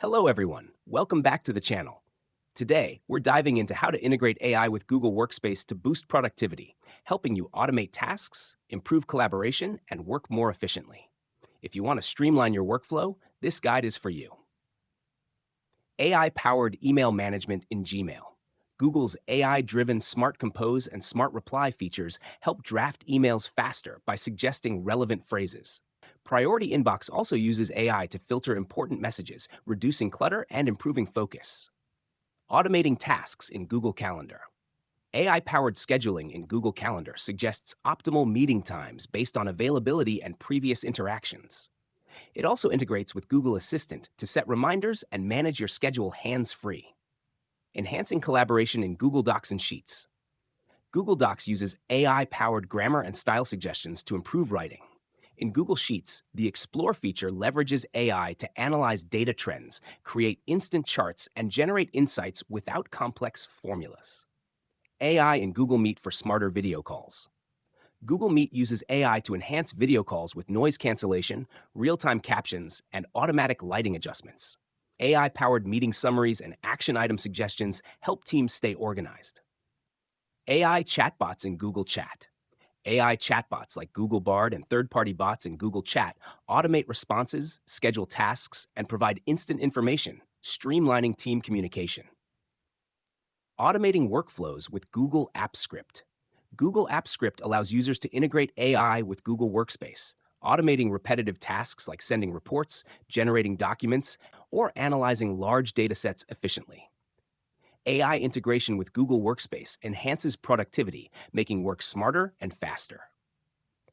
Hello, everyone. Welcome back to the channel. Today, we're diving into how to integrate AI with Google Workspace to boost productivity, helping you automate tasks, improve collaboration, and work more efficiently. If you want to streamline your workflow, this guide is for you. AI-powered email management in Gmail. Google's AI-driven Smart Compose and Smart Reply features help draft emails faster by suggesting relevant phrases. Priority Inbox also uses AI to filter important messages, reducing clutter and improving focus. Automating tasks in Google Calendar. AI-powered scheduling in Google Calendar suggests optimal meeting times based on availability and previous interactions. It also integrates with Google Assistant to set reminders and manage your schedule hands-free. Enhancing collaboration in Google Docs and Sheets. Google Docs uses AI-powered grammar and style suggestions to improve writing. In Google Sheets, the Explore feature leverages AI to analyze data trends, create instant charts, and generate insights without complex formulas. AI in Google Meet for smarter video calls. Google Meet uses AI to enhance video calls with noise cancellation, real-time captions, and automatic lighting adjustments. AI-powered meeting summaries and action item suggestions help teams stay organized. AI chatbots in Google Chat. AI chatbots like Google Bard and third-party bots in Google Chat automate responses, schedule tasks, and provide instant information, streamlining team communication. Automating workflows with Google Apps Script. Google Apps Script allows users to integrate AI with Google Workspace, automating repetitive tasks like sending reports, generating documents, or analyzing large datasets efficiently. AI integration with Google Workspace enhances productivity, making work smarter and faster.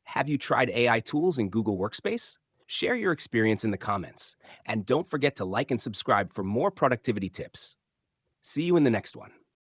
Have you tried AI tools in Google Workspace? Share your experience in the comments. And don't forget to like and subscribe for more productivity tips. See you in the next one.